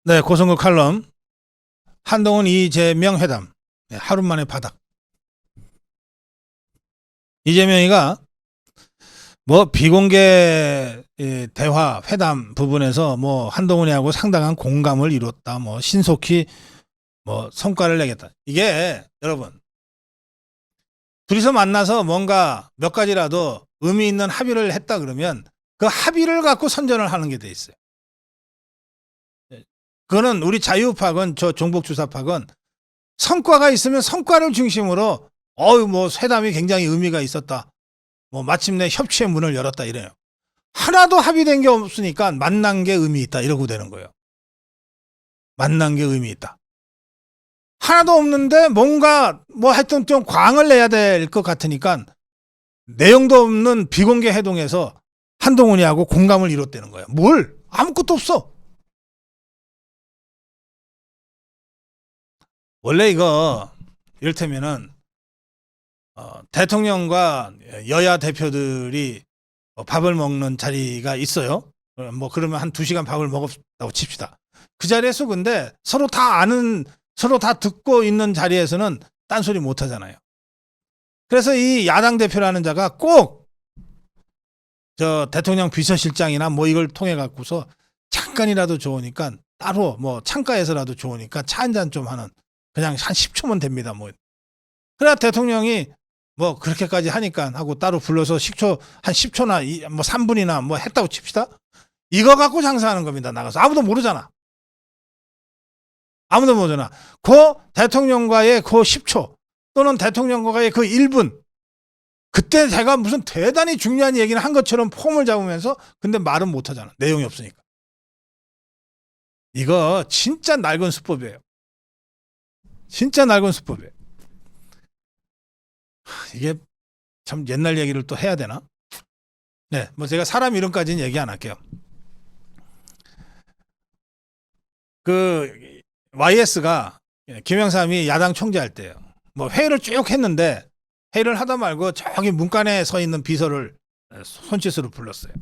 네, 고성급 칼럼. 한동훈 이재명 회담. 네, 하루 만에 바닥. 이재명이가 뭐 비공개 대화 회담 부분에서 뭐 한동훈이하고 상당한 공감을 이뤘다. 뭐 신속히 뭐 성과를 내겠다. 이게 여러분 둘이서 만나서 뭔가 몇 가지라도 의미 있는 합의를 했다 그러면 그 합의를 갖고 선전을 하는 게 돼 있어요. 그거는 우리 자유파건 저 종북주사파건 성과가 있으면 성과를 중심으로 뭐 회담이 굉장히 의미가 있었다. 뭐 마침내 협치의 문을 열었다 이래요. 하나도 합의된 게 없으니까 만난 게 의미 있다 이러고 되는 거예요. 만난 게 의미 있다. 하나도 없는데 뭔가 뭐 하여튼 좀 광을 내야 될 것 같으니까 내용도 없는 비공개 회동에서 한동훈이하고 공감을 이뤘다는 거예요. 뭘? 아무것도 없어. 원래 이거 이를테면은 대통령과 여야 대표들이 밥을 먹는 자리가 있어요. 뭐 그러면 한 2시간 밥을 먹었다고 칩시다. 그 자리에서 근데 서로 다 아는, 서로 다 듣고 있는 자리에서는 딴소리 못 하잖아요. 그래서 이 야당 대표라는 자가 꼭 저 대통령 비서실장이나 뭐 이걸 통해 갖고서 잠깐이라도 좋으니까 따로 뭐 창가에서라도 좋으니까 차 한잔 좀 하는, 그냥 한 10초면 됩니다. 뭐 그래야 대통령이 뭐 그렇게까지 하니까 하고 따로 불러서 식초 한 10초나 뭐 3분이나 뭐 했다고 칩시다. 이거 갖고 장사하는 겁니다. 나가서 아무도 모르잖아. 아무도 모르잖아. 그 대통령과의 그 10초 또는 대통령과의 그 1분, 그때 제가 무슨 대단히 중요한 얘기를 한 것처럼 폼을 잡으면서 근데 말은 못 하잖아. 내용이 없으니까. 이거 진짜 낡은 수법이에요. 진짜 낡은 수법이에요. 이게 참 옛날 얘기를 또 해야 되나? 네, 뭐 제가 사람 이름까지는 얘기 안 할게요. 그 YS가 김영삼이 야당 총재할 때요. 뭐 회의를 쭉 했는데 회의를 하다 말고 저기 문간에 서 있는 비서를 손짓으로 불렀어요.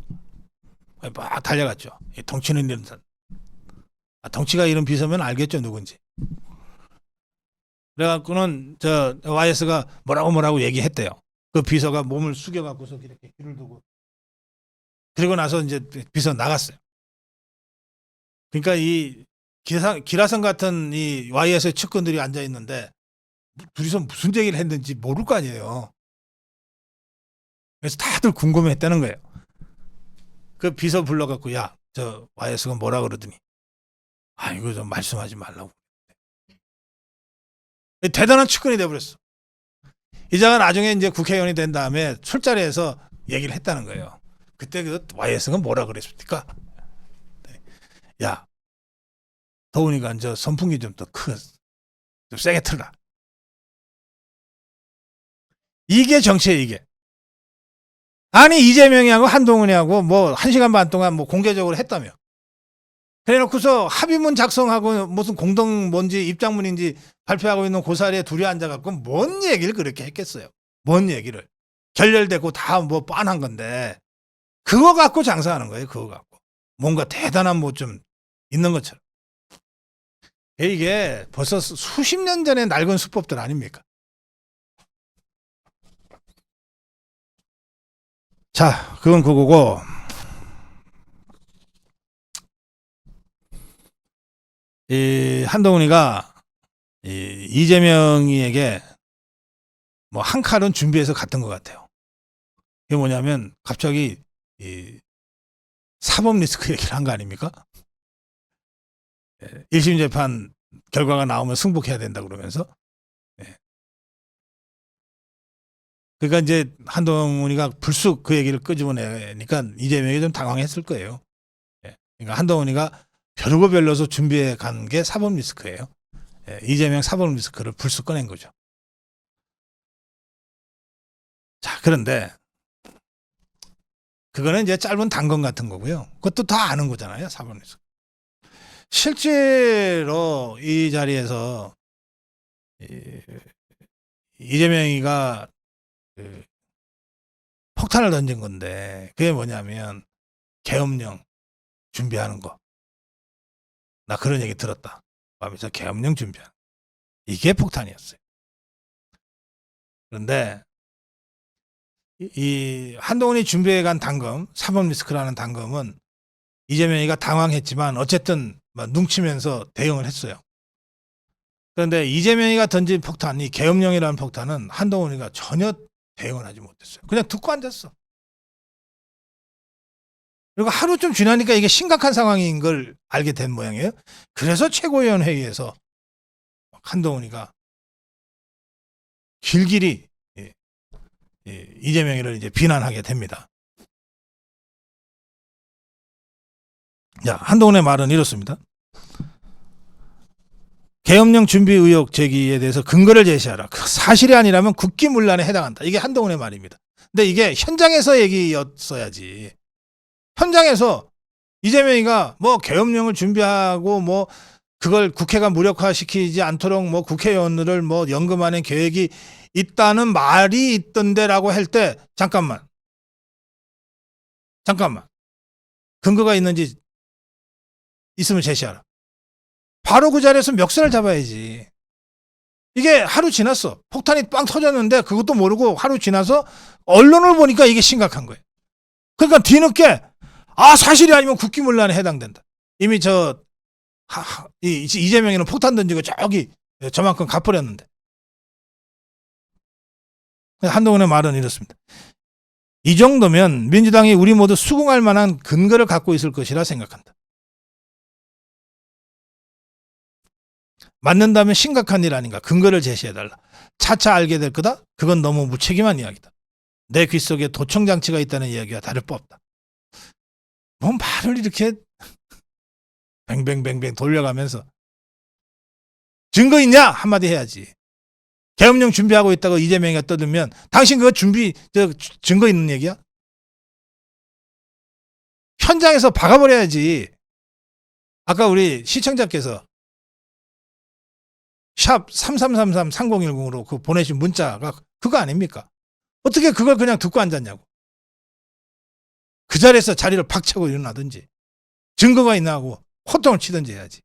막 달려갔죠. 덩치는 이런 사람. 덩치가 이런 비서면 알겠죠, 누군지. 그래갖고는 저 YS가 뭐라고 얘기했대요. 그 비서가 몸을 숙여갖고서 이렇게 귀를 두고, 그리고 나서 이제 비서 나갔어요. 그러니까 이 기라성 같은 이 YS의 측근들이 앉아 있는데 둘이서 무슨 얘기를 했는지 모를 거 아니에요. 그래서 다들 궁금해했다는 거예요. 그 비서 불러갖고 야, 저 YS가 뭐라 그러더니 이거 좀 말씀하지 말라고. 대단한 측근이 돼버렸어. 이자가 나중에 이제 국회의원이 된 다음에 술자리에서 얘기를 했다는 거예요. 그때 그 YS가 뭐라 그랬습니까? 야, 더우니까 저 선풍기 좀 더 좀 세게 틀라. 이게 정치예요, 이게. 아니, 이재명이하고 한동훈이하고 뭐 1시간 반 동안 뭐 공개적으로 했다며. 그래 놓고서 합의문 작성하고 무슨 공동 뭔지 입장문인지 발표하고 있는 그 자리에 둘이 앉아갖고 뭔 얘기를 그렇게 했겠어요. 뭔 얘기를. 결렬되고 다 뭐 뻔한 건데. 그거 갖고 장사하는 거예요, 그거 갖고. 뭔가 대단한 뭐 좀 있는 것처럼. 이게 벌써 수십 년 전에 낡은 수법들 아닙니까? 자, 그건 그거고. 이 한동훈이가 이재명이에게 뭐 한 칼은 준비해서 갔던 것 같아요. 그게 뭐냐면 갑자기 이 사법 리스크 얘기를 한 거 아닙니까? 1심 재판 결과가 나오면 승복해야 된다 그러면서. 예. 그러니까 이제 한동훈이가 불쑥 그 얘기를 끄집어내니까 이재명이 좀 당황했을 거예요. 예. 그러니까 한동훈이가 벼르고 별로서 준비해 간 게 사법 리스크예요. 예. 이재명 사법 리스크를 불쑥 꺼낸 거죠. 자, 그런데 그거는 이제 짧은 단건 같은 거고요. 그것도 다 아는 거잖아요, 사법 리스크. 실제로 이 자리에서 이재명이가 그 폭탄을 던진 건데 그게 뭐냐면 계엄령 준비하는 거. 나 그런 얘기 들었다. 하면서 계엄령 준비한. 이게 폭탄이었어요. 그런데 이 한동훈이 준비해간 단검, 사법 리스크라는 단검은 이재명이가 당황했지만 어쨌든 눈치면서 대응을 했어요. 그런데 이재명이가 던진 폭탄, 이 계엄령이라는 폭탄은 한동훈이가 전혀 대응을 하지 못했어요. 그냥 듣고 앉았어. 그리고 하루 좀 지나니까 이게 심각한 상황인 걸 알게 된 모양이에요. 그래서 최고위원 회의에서 한동훈이가 길길이 이재명이를 이제 비난하게 됩니다. 자, 한동훈의 말은 이렇습니다. 계엄령 준비 의혹 제기에 대해서 근거를 제시하라. 그 사실이 아니라면 국기문란에 해당한다. 이게 한동훈의 말입니다. 근데 이게 현장에서 얘기였어야지. 현장에서 이재명이가 뭐 계엄령을 준비하고 뭐 그걸 국회가 무력화시키지 않도록 뭐 국회의원들을 뭐 연금하는 계획이 있다는 말이 있던데라고 할 때 잠깐만 근거가 있는지 있으면 제시하라. 바로 그 자리에서 멱살을 잡아야지. 이게 하루 지났어. 폭탄이 빵 터졌는데 그것도 모르고 하루 지나서 언론을 보니까 이게 심각한 거예요. 그러니까 뒤늦게 사실이 아니면 국기문란에 해당된다. 이미 이재명이는 폭탄 던지고 저기 저만큼 가버렸는데. 한동훈의 말은 이렇습니다. 이 정도면 민주당이 우리 모두 수긍할 만한 근거를 갖고 있을 것이라 생각한다. 맞는다면 심각한 일 아닌가. 근거를 제시해달라. 차차 알게 될 거다. 그건 너무 무책임한 이야기다. 내 귓속에 도청장치가 있다는 이야기와 다를 바 없다. 뭐 말을 이렇게 뱅뱅뱅뱅 돌려가면서 증거 있냐? 한마디 해야지. 계엄령 준비하고 있다고 이재명이가 떠들면 당신 그거 증거 있는 얘기야? 현장에서 박아버려야지. 아까 우리 시청자께서 샵 3333-3010으로 그 보내신 문자가 그거 아닙니까? 어떻게 그걸 그냥 듣고 앉았냐고. 그 자리에서 자리를 박차고 일어나든지 증거가 있나 하고 호통을 치든지 해야지.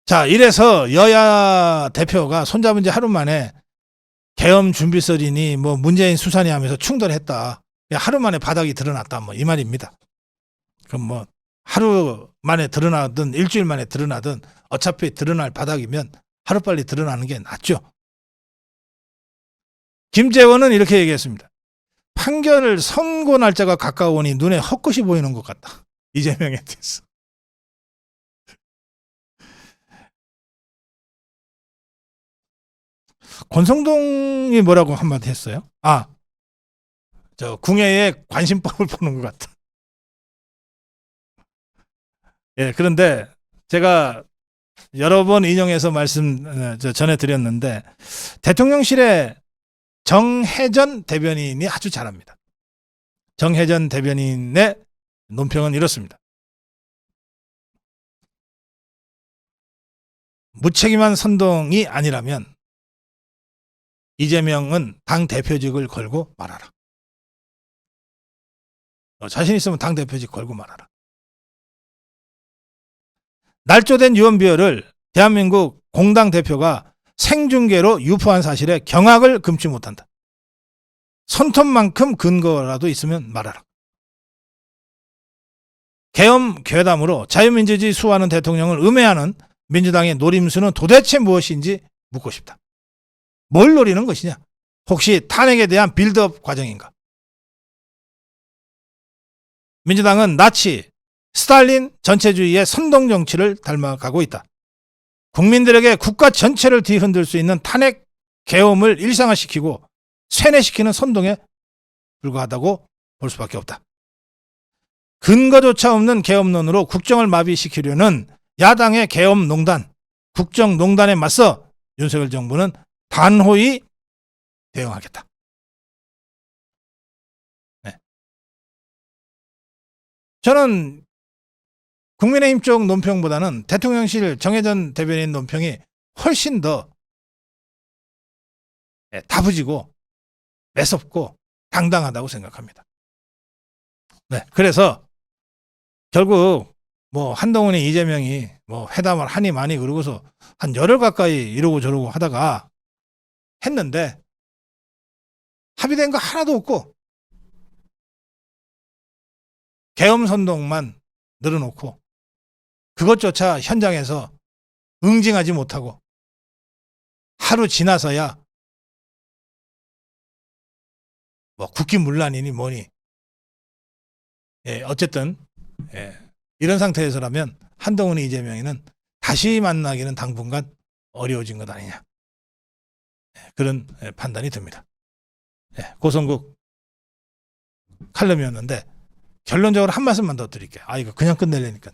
자, 이래서 여야 대표가 손잡은 지 하루 만에 계엄 준비설이니 뭐 문재인 수사니 하면서 충돌했다. 하루 만에 바닥이 드러났다. 뭐 이 말입니다. 그럼 뭐 하루 만에 드러나든 일주일 만에 드러나든 어차피 드러날 바닥이면 하루빨리 드러나는 게 낫죠. 김재원은 이렇게 얘기했습니다. 판결 선고 날짜가 가까우니 눈에 헛것이 보이는 것 같다. 이재명에 대해서. 권성동이 뭐라고 한마디 했어요? 궁예에 관심법을 보는 것 같다. 예, 그런데 제가 여러 번 인용해서 전해드렸는데 대통령실에 정혜전 대변인이 아주 잘합니다. 정혜전 대변인의 논평은 이렇습니다. 무책임한 선동이 아니라면 이재명은 당 대표직을 걸고 말아라. 자신 있으면 당 대표직 걸고 말아라. 날조된 유언비어를 대한민국 공당 대표가 생중계로 유포한 사실에 경악을 금치 못한다. 손톱만큼 근거라도 있으면 말하라. 계엄 괴담으로 자유민주주의 수호하는 대통령을 음해하는 민주당의 노림수는 도대체 무엇인지 묻고 싶다. 뭘 노리는 것이냐? 혹시 탄핵에 대한 빌드업 과정인가? 민주당은 나치, 스탈린 전체주의의 선동 정치를 닮아가고 있다. 국민들에게 국가 전체를 뒤흔들 수 있는 탄핵 계엄을 일상화시키고 쇠뇌시키는 선동에 불과하다고 볼 수밖에 없다. 근거조차 없는 계엄론으로 국정을 마비시키려는 야당의 계엄농단, 국정농단에 맞서 윤석열 정부는 단호히 대응하겠다. 네. 저는 국민의힘 쪽 논평보다는 대통령실 정혜전 대변인 논평이 훨씬 더 다부지고 매섭고 당당하다고 생각합니다. 네, 그래서 결국 뭐 한동훈이 이재명이 뭐 회담을 하니 많이 그러고서 한 열흘 가까이 이러고 저러고 하다가 했는데 합의된 거 하나도 없고 계엄 선동만 늘어놓고 그것조차 현장에서 응징하지 못하고 하루 지나서야 뭐 국기문란이니 뭐니 어쨌든 이런 상태에서라면 한동훈이 이재명이는 다시 만나기는 당분간 어려워진 것 아니냐 그런 판단이 듭니다. 고성국 칼럼이었는데 결론적으로 한 말씀만 더 드릴게요. 이거 그냥 끝내려니까.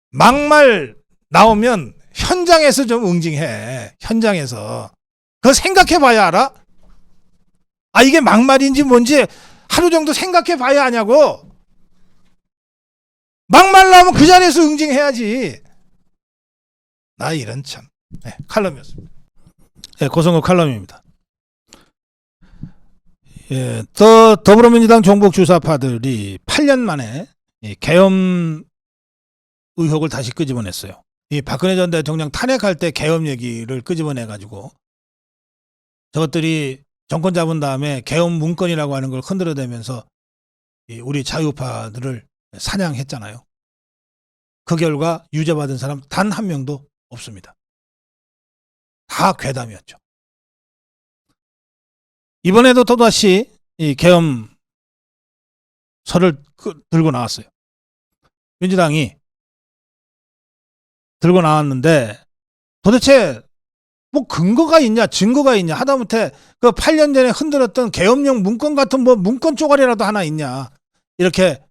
막말 나오면 현장에서 좀 응징해. 현장에서. 그거 생각해봐야 알아? 이게 막말인지 뭔지 하루 정도 생각해봐야 하냐고. 막말 나오면 그 자리에서 응징해야지. 나 이런 참. 칼럼이었습니다. 고성국 칼럼입니다. 더불어민주당 종북 주사파들이 8년 만에 계엄 의혹을 다시 끄집어냈어요. 이 박근혜 전 대통령 탄핵할 때 계엄 얘기를 끄집어내가지고 저것들이 정권 잡은 다음에 계엄 문건이라고 하는 걸 흔들어대면서 우리 자유파들을 사냥했잖아요. 그 결과 유죄받은 사람 단 한 명도 없습니다. 다 괴담이었죠. 이번에도 또다시 이 계엄설을 들고 나왔어요. 민주당이 들고 나왔는데 도대체 뭐 근거가 있냐 증거가 있냐 하다못해 그 8년 전에 흔들었던 계엄령 문건 같은 뭐 문건 쪼가리라도 하나 있냐 이렇게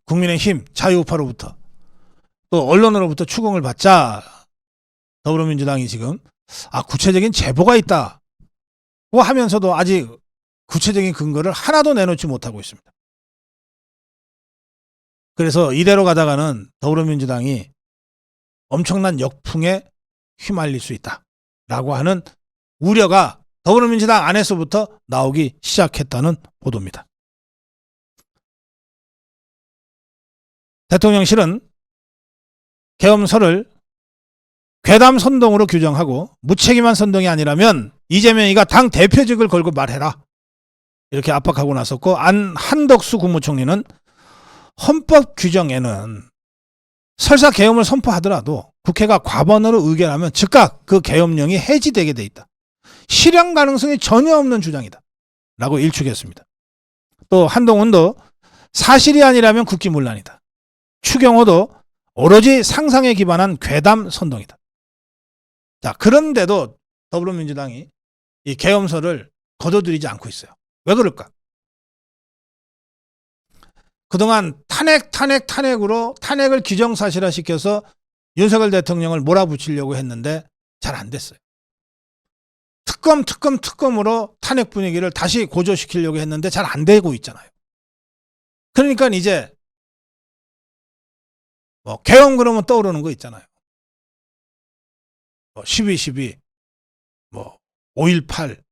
국민의힘 자유우파로부터 또 언론으로부터 추궁을 받자 더불어민주당이 지금 구체적인 제보가 있다 하면서도 아직 구체적인 근거를 하나도 내놓지 못하고 있습니다. 그래서 이대로 가다가는 더불어민주당이 엄청난 역풍에 휘말릴 수 있다라고 하는 우려가 더불어민주당 안에서부터 나오기 시작했다는 보도입니다. 대통령실은 계엄설을 괴담 선동으로 규정하고 무책임한 선동이 아니라면 이재명이가 당 대표직을 걸고 말해라 이렇게 압박하고 나섰고 한덕수 국무총리는 헌법 규정에는 설사 계엄을 선포하더라도 국회가 과반으로 의결하면 즉각 그 계엄령이 해지되게 돼 있다. 실현 가능성이 전혀 없는 주장이다. 라고 일축했습니다. 또 한동훈도 사실이 아니라면 국기문란이다. 추경호도 오로지 상상에 기반한 괴담 선동이다. 자, 그런데도 더불어민주당이 이 계엄설을 거둬들이지 않고 있어요. 왜 그럴까? 그동안 탄핵으로 탄핵을 기정사실화 시켜서 윤석열 대통령을 몰아붙이려고 했는데 잘 안 됐어요. 특검으로 탄핵 분위기를 다시 고조시키려고 했는데 잘 안 되고 있잖아요. 그러니까 이제 뭐 계엄 그러면 떠오르는 거 있잖아요. 12.12, 5.18.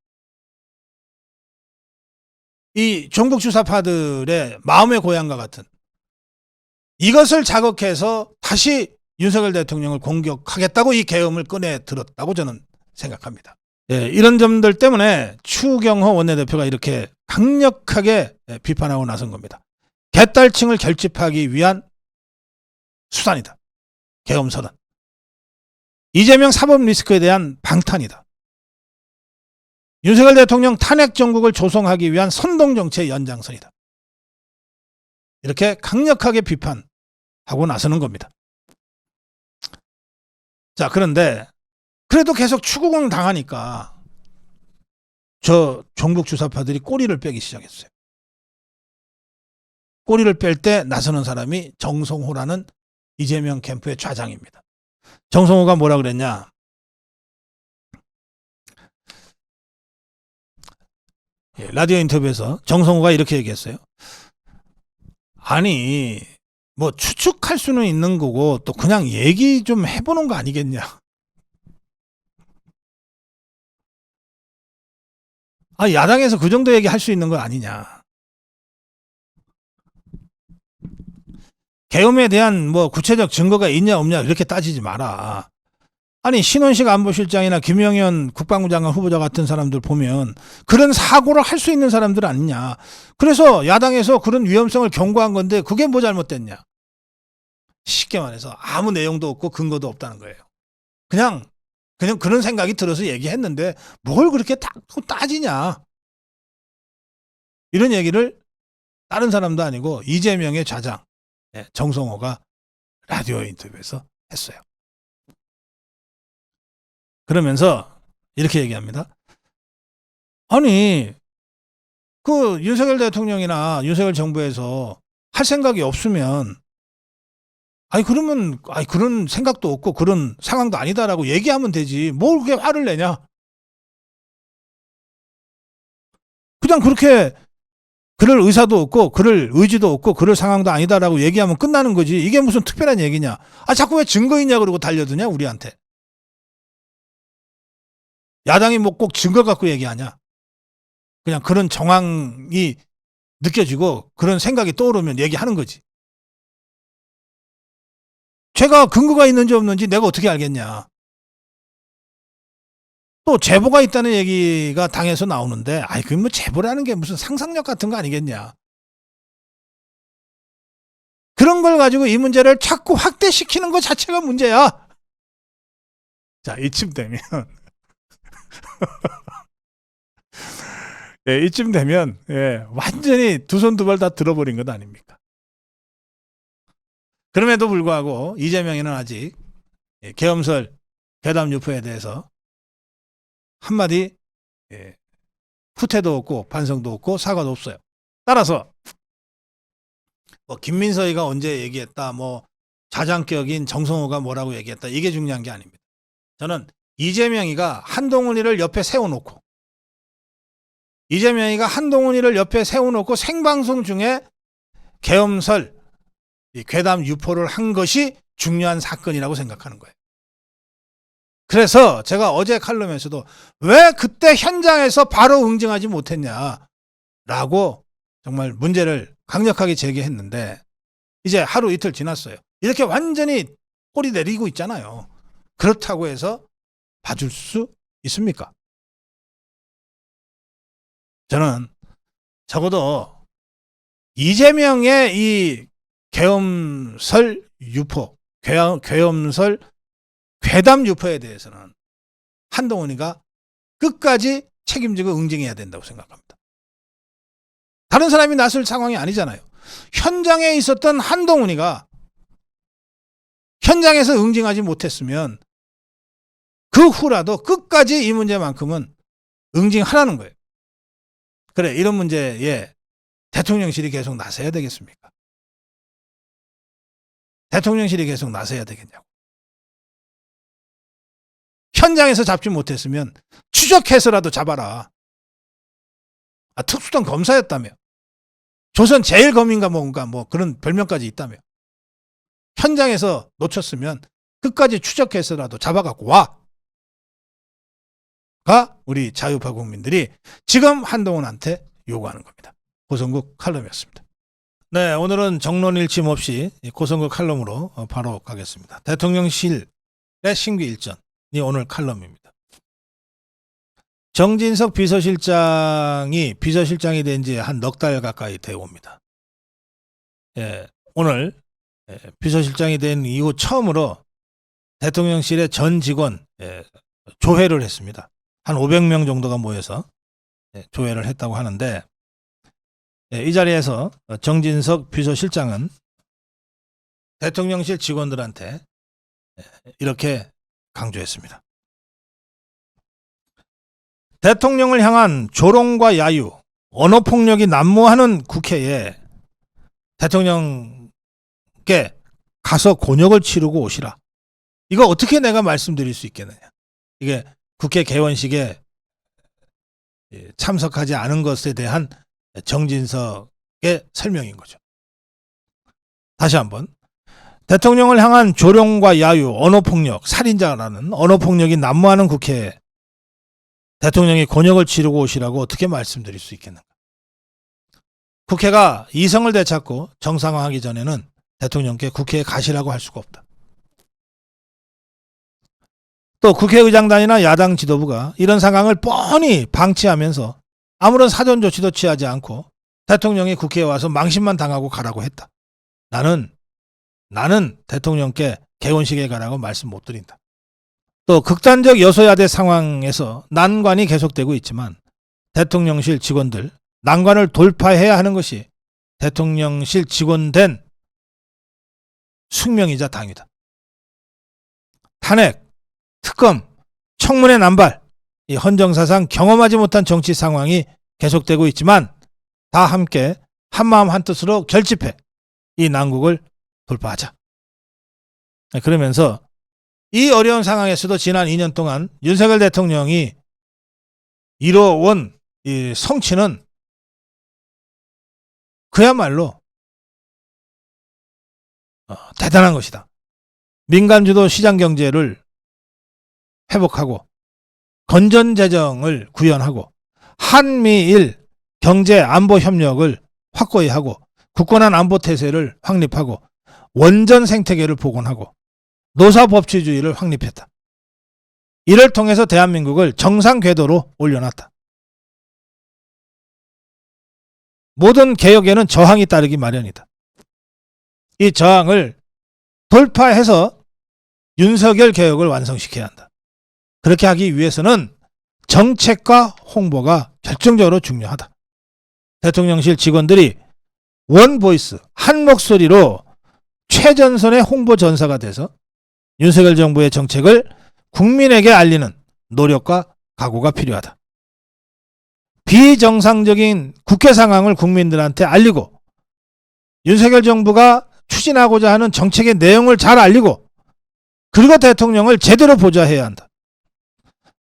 이 종북 주사파들의 마음의 고향과 같은 이것을 자극해서 다시 윤석열 대통령을 공격하겠다고 이 계엄을 꺼내 들었다고 저는 생각합니다. 이런 점들 때문에 추경호 원내대표가 이렇게 강력하게 비판하고 나선 겁니다. 개딸층을 결집하기 위한 수단이다. 계엄설은. 이재명 사법 리스크에 대한 방탄이다. 윤석열 대통령 탄핵 정국을 조성하기 위한 선동정치의 연장선이다. 이렇게 강력하게 비판하고 나서는 겁니다. 자, 그런데 그래도 계속 추궁을 당하니까 저 종북 주사파들이 꼬리를 빼기 시작했어요. 꼬리를 뺄 때 나서는 사람이 정성호라는 이재명 캠프의 좌장입니다. 정성호가 뭐라 그랬냐? 라디오 인터뷰에서 정성호가 이렇게 얘기했어요. 아니, 뭐 추측할 수는 있는 거고 또 그냥 얘기 좀 해보는 거 아니겠냐? 야당에서 그 정도 얘기 할 수 있는 거 아니냐? 계엄에 대한 뭐 구체적 증거가 있냐 없냐 이렇게 따지지 마라. 아니 신원식 안보실장이나 김영현 국방부 장관 후보자 같은 사람들 보면 그런 사고를 할 수 있는 사람들 아니냐. 그래서 야당에서 그런 위험성을 경고한 건데 그게 뭐 잘못됐냐. 쉽게 말해서 아무 내용도 없고 근거도 없다는 거예요. 그냥 그런 생각이 들어서 얘기했는데 뭘 그렇게 따지냐. 이런 얘기를 다른 사람도 아니고 이재명의 좌장 정성호가 라디오 인터뷰에서 했어요. 그러면서 이렇게 얘기합니다. 아니 그 윤석열 대통령이나 윤석열 정부에서 할 생각이 없으면 그러면 그런 생각도 없고 그런 상황도 아니다라고 얘기하면 되지. 뭘 그렇게 화를 내냐. 그냥 그렇게 그럴 의사도 없고 그럴 의지도 없고 그럴 상황도 아니다라고 얘기하면 끝나는 거지. 이게 무슨 특별한 얘기냐. 자꾸 왜 증거 있냐 그러고 달려드냐 우리한테. 야당이 뭐 꼭 증거 갖고 얘기하냐. 그냥 그런 정황이 느껴지고 그런 생각이 떠오르면 얘기하는 거지. 제가 근거가 있는지 없는지 내가 어떻게 알겠냐. 또 제보가 있다는 얘기가 당에서 나오는데 그게 뭐 제보라는 게 무슨 상상력 같은 거 아니겠냐. 그런 걸 가지고 이 문제를 자꾸 확대시키는 것 자체가 문제야. 자, 이쯤 되면 이쯤 되면 완전히 두 손 두 발 다 들어버린 것 아닙니까? 그럼에도 불구하고 이재명이는 아직 계엄설 괴담 유포에 대해서 한마디 후퇴도 없고 반성도 없고 사과도 없어요. 따라서 뭐 김민서이가 언제 얘기했다, 뭐 자장격인 정성호가 뭐라고 얘기했다, 이게 중요한 게 아닙니다. 저는 이재명이가 한동훈이를 옆에 세워놓고 생방송 중에 계엄설 괴담 유포를 한 것이 중요한 사건이라고 생각하는 거예요. 그래서 제가 어제 칼럼에서도 왜 그때 현장에서 바로 응징하지 못했냐라고 정말 문제를 강력하게 제기했는데 이제 하루 이틀 지났어요. 이렇게 완전히 꼬리 내리고 있잖아요. 그렇다고 해서 봐줄 수 있습니까? 저는 적어도 이재명의 이 계엄설 유포, 계엄설 괴담 유포에 대해서는 한동훈이가 끝까지 책임지고 응징해야 된다고 생각합니다. 다른 사람이 나설 상황이 아니잖아요. 현장에 있었던 한동훈이가 현장에서 응징하지 못했으면 그 후라도 끝까지 이 문제만큼은 응징하라는 거예요. 그래, 이런 문제에 대통령실이 계속 나서야 되겠습니까? 대통령실이 계속 나서야 되겠냐고. 현장에서 잡지 못했으면 추적해서라도 잡아라. 특수단 검사였다며. 조선 제일 검인가 뭔가 뭐 그런 별명까지 있다며. 현장에서 놓쳤으면 끝까지 추적해서라도 잡아갖고 와. 가 우리 자유파 국민들이 지금 한동훈한테 요구하는 겁니다. 고성국 칼럼이었습니다. 네, 오늘은 정론일침 없이 고성국 칼럼으로 바로 가겠습니다. 대통령실의 신규 일전이 오늘 칼럼입니다. 정진석 비서실장이 된 지 한 넉 달 가까이 되어 옵니다. 오늘 비서실장이 된 이후 처음으로 대통령실의 전 직원 조회를 했습니다. 한 500명 정도가 모여서 조회를 했다고 하는데 이 자리에서 정진석 비서실장은 대통령실 직원들한테 이렇게 강조했습니다. 대통령을 향한 조롱과 야유, 언어폭력이 난무하는 국회에 대통령께 가서 곤욕을 치르고 오시라. 이거 어떻게 내가 말씀드릴 수 있겠느냐. 이게 국회 개원식에 참석하지 않은 것에 대한 정진석의 설명인 거죠. 다시 한번. 대통령을 향한 조롱과 야유, 언어폭력, 살인자라는 언어폭력이 난무하는 국회에 대통령이 곤욕을 치르고 오시라고 어떻게 말씀드릴 수 있겠는가. 국회가 이성을 되찾고 정상화하기 전에는 대통령께 국회에 가시라고 할 수가 없다. 또 국회의장단이나 야당 지도부가 이런 상황을 뻔히 방치하면서 아무런 사전 조치도 취하지 않고 대통령이 국회에 와서 망신만 당하고 가라고 했다. 나는 대통령께 개원식에 가라고 말씀 못 드린다. 또 극단적 여소야대 상황에서 난관이 계속되고 있지만 대통령실 직원들 난관을 돌파해야 하는 것이 대통령실 직원된 숙명이자 당위다. 탄핵, 특검, 청문회 남발, 이 헌정사상 경험하지 못한 정치 상황이 계속되고 있지만 다 함께 한마음 한뜻으로 결집해 이 난국을 돌파하자. 그러면서 이 어려운 상황에서도 지난 2년 동안 윤석열 대통령이 이뤄온 이 성취는 그야말로 대단한 것이다. 민간주도 시장경제를 회복하고 건전재정을 구현하고 한미일 경제안보협력을 확고히 하고 굳건한 안보태세를 확립하고 원전 생태계를 복원하고 노사법치주의를 확립했다. 이를 통해서 대한민국을 정상 궤도로 올려놨다. 모든 개혁에는 저항이 따르기 마련이다. 이 저항을 돌파해서 윤석열 개혁을 완성시켜야 한다. 그렇게 하기 위해서는 정책과 홍보가 결정적으로 중요하다. 대통령실 직원들이 원 보이스, 한 목소리로 최전선의 홍보 전사가 돼서 윤석열 정부의 정책을 국민에게 알리는 노력과 각오가 필요하다. 비정상적인 국회 상황을 국민들한테 알리고 윤석열 정부가 추진하고자 하는 정책의 내용을 잘 알리고 그리고 대통령을 제대로 보좌해야 한다.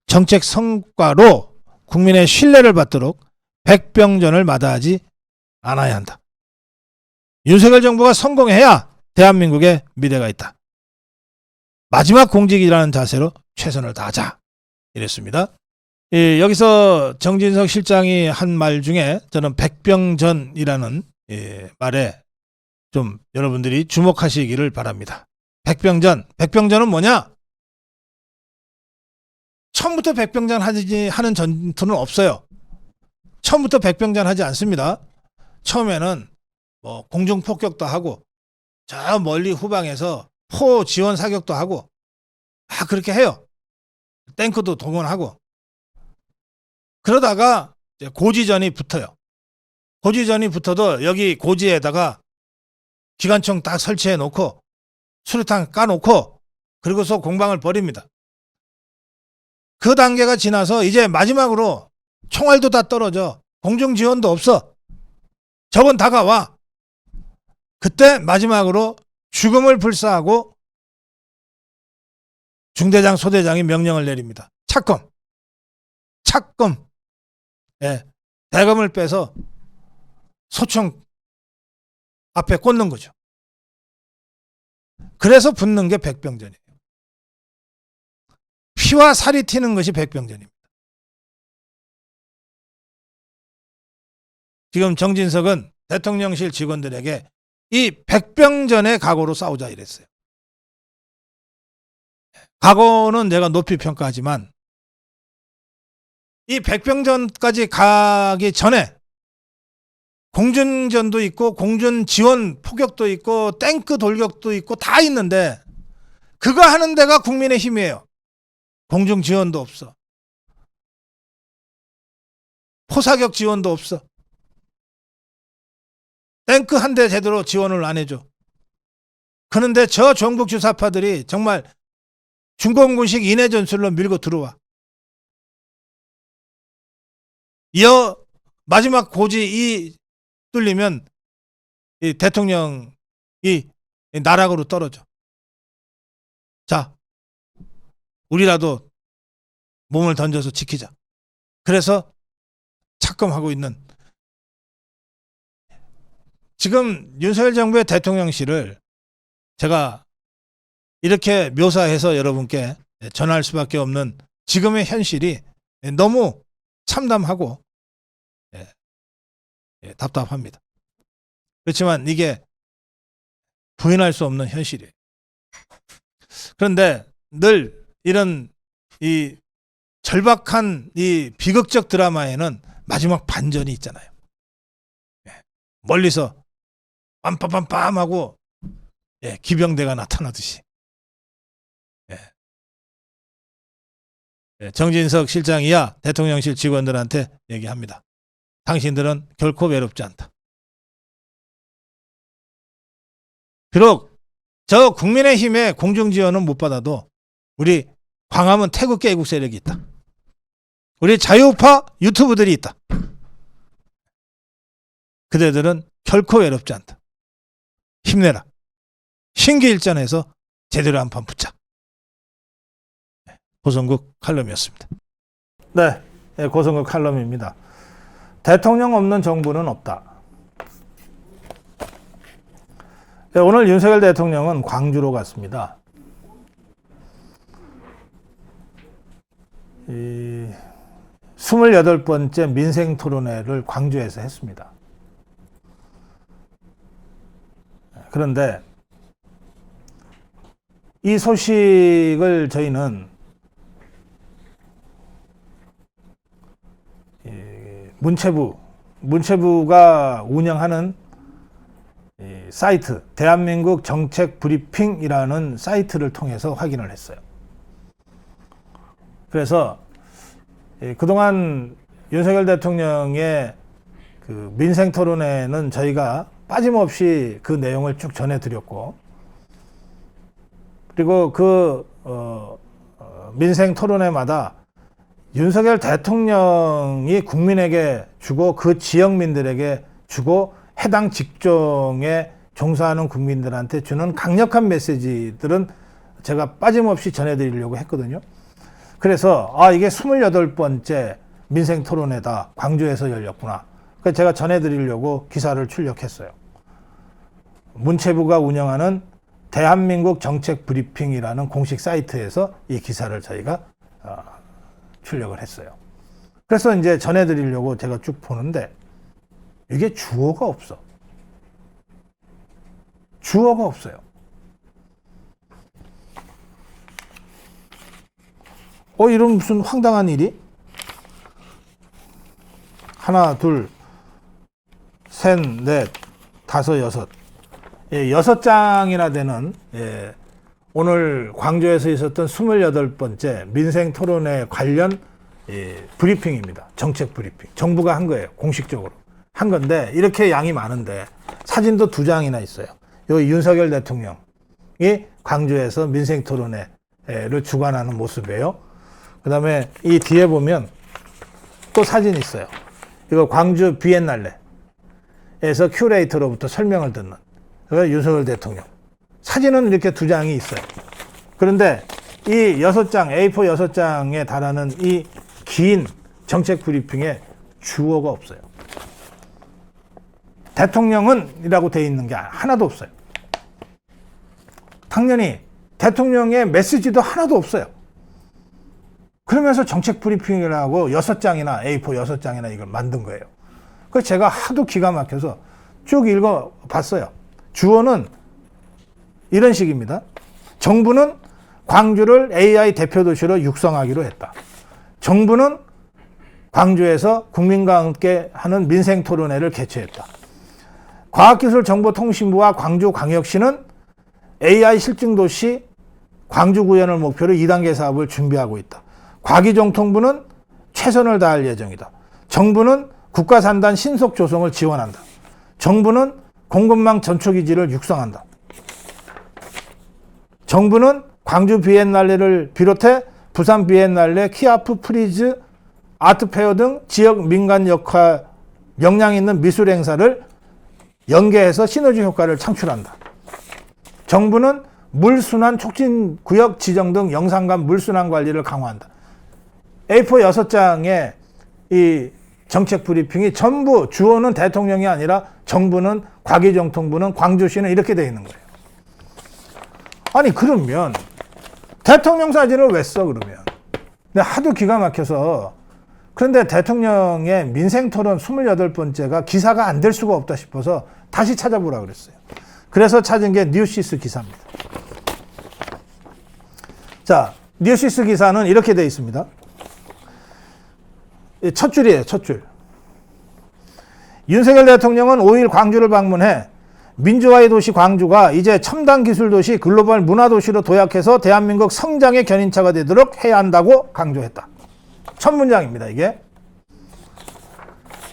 정책 성과로 국민의 신뢰를 받도록 백병전을 마다하지 않아야 한다. 윤석열 정부가 성공해야 대한민국의 미래가 있다. 마지막 공직이라는 자세로 최선을 다하자. 이랬습니다. 여기서 정진석 실장이 한 말 중에 저는 백병전이라는 말에 좀 여러분들이 주목하시기를 바랍니다. 백병전은 뭐냐? 처음부터 백병전 하는 전투는 없어요. 처음부터 백병전 하지 않습니다. 처음에는 뭐 공중 폭격도 하고 저 멀리 후방에서 포 지원 사격도 하고 그렇게 해요. 탱크도 동원하고 그러다가 이제 고지전이 붙어요. 고지전이 붙어도 여기 고지에다가 기관총 딱 설치해 놓고 수류탄 까놓고 그리고서 공방을 벌입니다. 그 단계가 지나서 이제 마지막으로 총알도 다 떨어져. 공중 지원도 없어. 적은 다가와. 그때 마지막으로 죽음을 불사하고 중대장 소대장이 명령을 내립니다. 착검. 예, 대검을 빼서 소총 앞에 꽂는 거죠. 그래서 붙는 게 백병전이에요. 피와 살이 튀는 것이 백병전입니다. 지금 정진석은 대통령실 직원들에게 이 백병전의 각오로 싸우자 이랬어요. 각오는 내가 높이 평가하지만 이 백병전까지 가기 전에 공중전도 있고 공중 지원 포격도 있고 탱크 돌격도 있고 다 있는데 그거 하는 데가 국민의힘이에요. 공중 지원도 없어. 포사격 지원도 없어. 탱크 한 대 제대로 지원을 안 해줘. 그런데 저 종북 주사파들이 정말 중공군식 인해 전술로 밀고 들어와. 마지막 고지 뚫리면 이 대통령이 나락으로 떨어져. 자, 우리라도 몸을 던져서 지키자. 그래서 착검하고 있는 지금 윤석열 정부의 대통령실을 제가 이렇게 묘사해서 여러분께 전할 수밖에 없는 지금의 현실이 너무 참담하고 답답합니다. 그렇지만 이게 부인할 수 없는 현실이에요. 그런데 늘 이런 이 절박한 이 비극적 드라마에는 마지막 반전이 있잖아요. 멀리서 빰빰빰빰하고 기병대가 나타나듯이. 정진석 실장이야 대통령실 직원들한테 얘기합니다. 당신들은 결코 외롭지 않다. 비록 저 국민의힘의 공중지원은 못 받아도 우리 광화문 태극기 애국 세력이 있다. 우리 자유우파 유튜브들이 있다. 그대들은 결코 외롭지 않다. 힘내라. 신기일전에서 제대로 한판 붙자. 고성국 칼럼이었습니다. 네, 고성국 칼럼입니다. 대통령 없는 정부는 없다. 오늘 윤석열 대통령은 광주로 갔습니다. 28번째 민생토론회를 광주에서 했습니다. 그런데 이 소식을 저희는 문체부가 운영하는 사이트 대한민국 정책 브리핑이라는 사이트를 통해서 확인을 했어요. 그래서 그동안 윤석열 대통령의 그 민생 토론회는 저희가 빠짐없이 그 내용을 쭉 전해드렸고, 그리고 그 민생 토론회마다 윤석열 대통령이 국민에게 주고 그 지역민들에게 주고 해당 직종에 종사하는 국민들한테 주는 강력한 메시지들은 제가 빠짐없이 전해드리려고 했거든요. 그래서 이게 28번째 민생토론회다. 광주에서 열렸구나. 그래서 제가 전해드리려고 기사를 출력했어요. 문체부가 운영하는 대한민국 정책 브리핑이라는 공식 사이트에서 이 기사를 저희가 출력을 했어요. 그래서 이제 전해드리려고 제가 쭉 보는데 이게 주어가 없어. 주어가 없어요. 이런 무슨 황당한 일이? 하나, 둘, 셋, 넷, 다섯, 여섯. 6장이나 되는 오늘 광주에서 있었던 28번째 민생 토론회 관련 브리핑입니다. 정책 브리핑. 정부가 한 거예요. 공식적으로. 한 건데 이렇게 양이 많은데 사진도 2장이나 있어요. 여기 윤석열 대통령이 광주에서 민생 토론회를 주관하는 모습이에요. 그 다음에 이 뒤에 보면 또 사진이 있어요. 이거 광주 비엔날레에서 큐레이터로부터 설명을 듣는 윤석열 대통령. 사진은 이렇게 2장이 있어요. 그런데 이 6장, A4 6장에 달하는 이 긴 정책 브리핑에 주어가 없어요. 대통령은 이라고 되어 있는 게 하나도 없어요. 당연히 대통령의 메시지도 하나도 없어요. 그러면서 정책 브리핑이라고 6장이나 A4 6장이나 이걸 만든 거예요. 그래서 제가 하도 기가 막혀서 쭉 읽어봤어요. 주어는 이런 식입니다. 정부는 광주를 AI 대표 도시로 육성하기로 했다. 정부는 광주에서 국민과 함께 하는 민생 토론회를 개최했다. 과학기술정보통신부와 광주광역시는 AI 실증도시 광주 구현을 목표로 2단계 사업을 준비하고 있다. 과기정통부는 최선을 다할 예정이다. 정부는 국가산단 신속 조성을 지원한다. 정부는 공급망 전초기지를 육성한다. 정부는 광주 비엔날레를 비롯해 부산 비엔날레, 키아프 프리즈, 아트페어 등 지역 민간 역할 역량 있는 미술 행사를 연계해서 시너지 효과를 창출한다. 정부는 물순환 촉진 구역 지정 등 영산간 물순환 관리를 강화한다. A4 6장의 이 정책 브리핑이 전부 주어는 대통령이 아니라 정부는 과기정통부는 광주시는 이렇게 되어 있는 거예요. 아니 그러면 대통령 사진을 왜 써 그러면? 근데 하도 기가 막혀서 그런데 대통령의 민생토론 28번째가 기사가 안 될 수가 없다 싶어서 다시 찾아보라 그랬어요. 그래서 찾은 게 뉴시스 기사입니다. 자, 뉴시스 기사는 이렇게 되어 있습니다. 첫 줄이에요, 첫 줄. 윤석열 대통령은 5일 광주를 방문해 민주화의 도시 광주가 이제 첨단 기술 도시, 글로벌 문화 도시로 도약해서 대한민국 성장의 견인차가 되도록 해야 한다고 강조했다. 첫 문장입니다, 이게.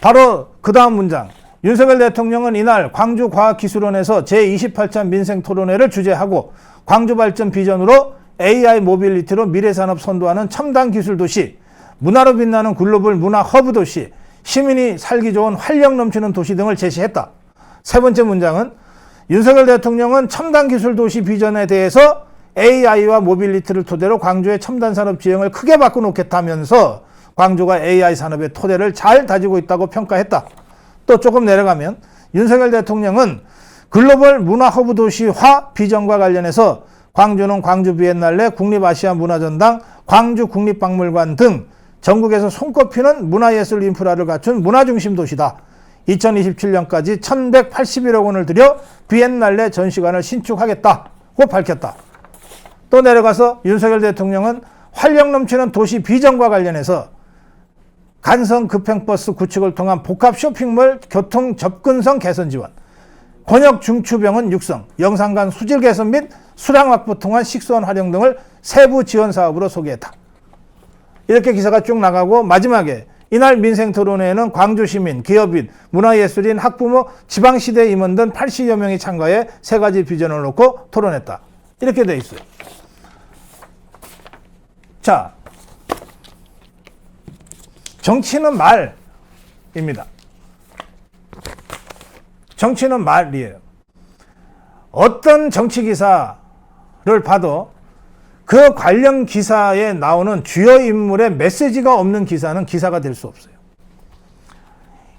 바로 그 다음 문장. 윤석열 대통령은 이날 광주과학기술원에서 제28차 민생토론회를 주재하고 광주 발전 비전으로 AI 모빌리티로 미래산업 선도하는 첨단 기술 도시, 문화로 빛나는 글로벌 문화 허브 도시, 시민이 살기 좋은 활력 넘치는 도시 등을 제시했다. 세 번째 문장은 윤석열 대통령은 첨단 기술 도시 비전에 대해서 AI와 모빌리티를 토대로 광주의 첨단 산업 지형을 크게 바꿔놓겠다면서 광주가 AI 산업의 토대를 잘 다지고 있다고 평가했다. 또 조금 내려가면 윤석열 대통령은 글로벌 문화 허브 도시화 비전과 관련해서 광주는 광주 비엔날레, 국립아시아 문화전당, 광주 국립박물관 등 전국에서 손꼽히는 문화예술 인프라를 갖춘 문화중심 도시다. 2027년까지 1181억 원을 들여 비엔날레 전시관을 신축하겠다고 밝혔다. 또 내려가서 윤석열 대통령은 활력 넘치는 도시 비전과 관련해서 간선 급행버스 구축을 통한 복합 쇼핑몰 교통 접근성 개선 지원, 권역 중추병원 육성, 영산간 수질 개선 및 수량 확보 통한 식수원 활용 등을 세부 지원 사업으로 소개했다. 이렇게 기사가 쭉 나가고 마지막에 이날 민생토론회에는 광주시민, 기업인, 문화예술인, 학부모, 지방시대 임원 등 80여 명이 참가해 세 가지 비전을 놓고 토론했다. 이렇게 돼 있어요. 자, 정치는 말입니다. 정치는 말이에요. 어떤 정치 기사를 봐도 그 관련 기사에 나오는 주요 인물의 메시지가 없는 기사는 기사가 될 수 없어요.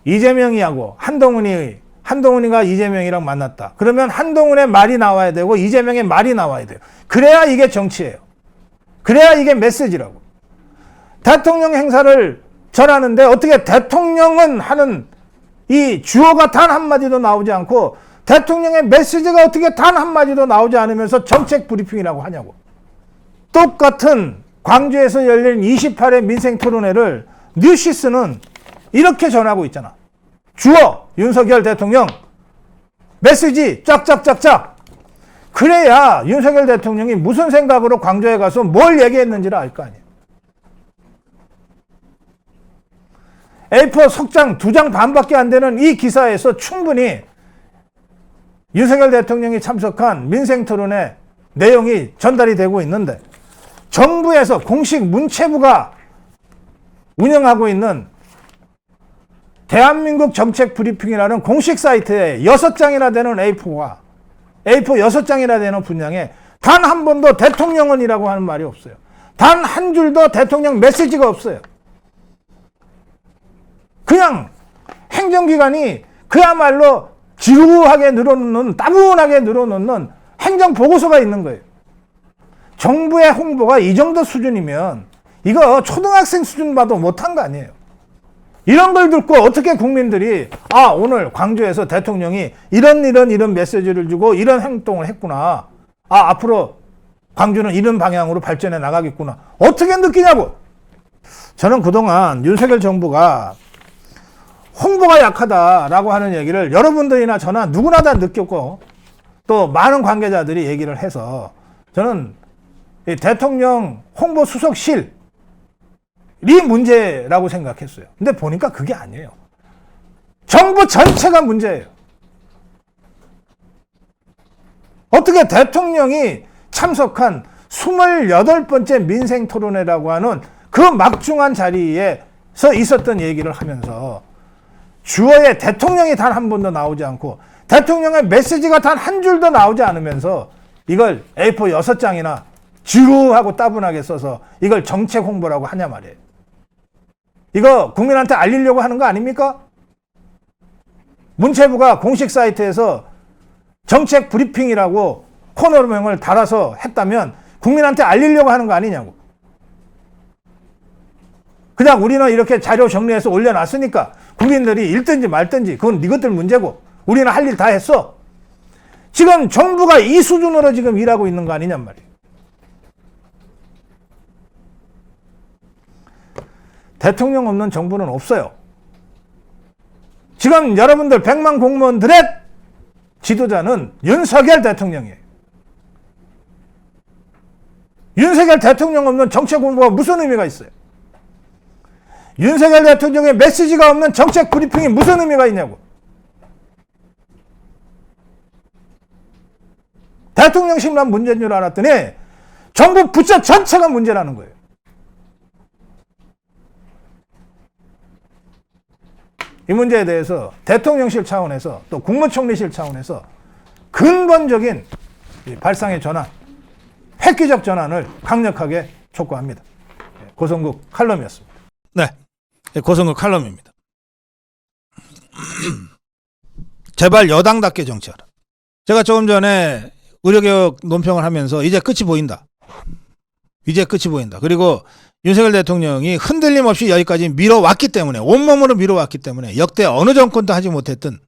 이재명이하고 한동훈이가 이재명이랑 만났다. 그러면 한동훈의 말이 나와야 되고 이재명의 말이 나와야 돼요. 그래야 이게 정치예요. 그래야 이게 메시지라고. 대통령 행사를 전하는데 어떻게 대통령은 하는 이 주어가 단 한마디도 나오지 않고 대통령의 메시지가 어떻게 단 한마디도 나오지 않으면서 정책 브리핑이라고 하냐고. 똑같은 광주에서 열린 28회 민생토론회를 뉴시스는 이렇게 전하고 있잖아. 주어 윤석열 대통령 메시지 쫙쫙쫙쫙. 그래야 윤석열 대통령이 무슨 생각으로 광주에 가서 뭘 얘기했는지를 알 거 아니에요. A4 석장 2장 반밖에 안 되는 이 기사에서 충분히 윤석열 대통령이 참석한 민생토론회 내용이 전달이 되고 있는데 정부에서 공식 문체부가 운영하고 있는 대한민국 정책 브리핑이라는 공식 사이트에 6장이나 되는 A4 6장이나 되는 분량에 단 한 번도 대통령은이라고 하는 말이 없어요. 단 한 줄도 대통령 메시지가 없어요. 그냥 행정기관이 그야말로 지루하게 늘어놓는, 따분하게 늘어놓는 행정보고서가 있는 거예요. 정부의 홍보가 이 정도 수준이면 이거 초등학생 수준 봐도 못한 거 아니에요. 이런 걸 듣고 어떻게 국민들이 오늘 광주에서 대통령이 이런 메시지를 주고 이런 행동을 했구나. 앞으로 광주는 이런 방향으로 발전해 나가겠구나. 어떻게 느끼냐고. 저는 그동안 윤석열 정부가 홍보가 약하다라고 하는 얘기를 여러분들이나 저나 누구나 다 느꼈고 또 많은 관계자들이 얘기를 해서 저는 이 대통령 홍보수석실이 문제라고 생각했어요. 근데 보니까 그게 아니에요. 정부 전체가 문제예요. 어떻게 대통령이 참석한 28번째 민생토론회라고 하는 그 막중한 자리에서 있었던 얘기를 하면서 주어에 대통령이 단 한 번도 나오지 않고 대통령의 메시지가 단 한 줄도 나오지 않으면서 이걸 A4 6장이나 지루하고 따분하게 써서 이걸 정책 홍보라고 하냐 말이에요. 이거 국민한테 알리려고 하는 거 아닙니까? 문체부가 공식 사이트에서 정책 브리핑이라고 코너명을 달아서 했다면 국민한테 알리려고 하는 거 아니냐고. 그냥 우리는 이렇게 자료 정리해서 올려놨으니까 국민들이 읽든지 말든지 그건 네 것들 문제고 우리는 할 일 다 했어. 지금 정부가 이 수준으로 지금 일하고 있는 거 아니냔 말이에요. 대통령 없는 정부는 없어요. 지금 여러분들 100만 공무원들의 지도자는 윤석열 대통령이에요. 윤석열 대통령 없는 정책 공부가 무슨 의미가 있어요? 윤석열 대통령의 메시지가 없는 정책 브리핑이 무슨 의미가 있냐고. 대통령실만 문제인 줄 알았더니 정부 부처 전체가 문제라는 거예요. 이 문제에 대해서 대통령실 차원에서 또 국무총리실 차원에서 근본적인 발상의 전환, 획기적 전환을 강력하게 촉구합니다. 고성국 칼럼이었습니다. 네, 고성국 칼럼입니다. 제발 여당답게 정치하라. 제가 조금 전에 의료개혁 논평을 하면서 이제 끝이 보인다. 이제 끝이 보인다. 그리고 윤석열 대통령이 흔들림 없이 여기까지 밀어왔기 때문에, 온몸으로 밀어왔기 때문에 역대 어느 정권도 하지 못했던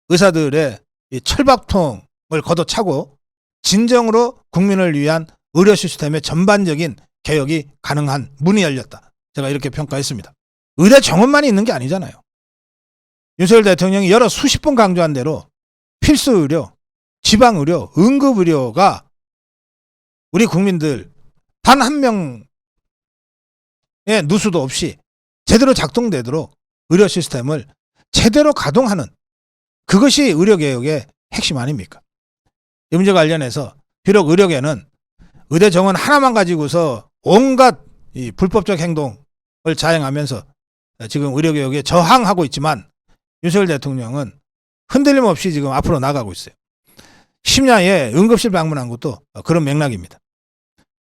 의사들의 철밥통을 걷어차고 진정으로 국민을 위한 의료 시스템의 전반적인 개혁이 가능한 문이 열렸다. 제가 이렇게 평가했습니다. 의대 정원만이 있는 게 아니잖아요. 윤석열 대통령이 여러 수십 번 강조한 대로 필수 의료, 지방 의료, 응급 의료가 우리 국민들 단 한 명의 누수도 없이 제대로 작동되도록 의료 시스템을 제대로 가동하는, 그것이 의료개혁의 핵심 아닙니까? 이 문제 관련해서 비록 의료계는 의대 정원 하나만 가지고서 온갖 이 불법적 행동을 자행하면서 지금 의료개혁에 저항하고 있지만 윤석열 대통령은 흔들림 없이 지금 앞으로 나가고 있어요. 심야에 응급실 방문한 것도 그런 맥락입니다.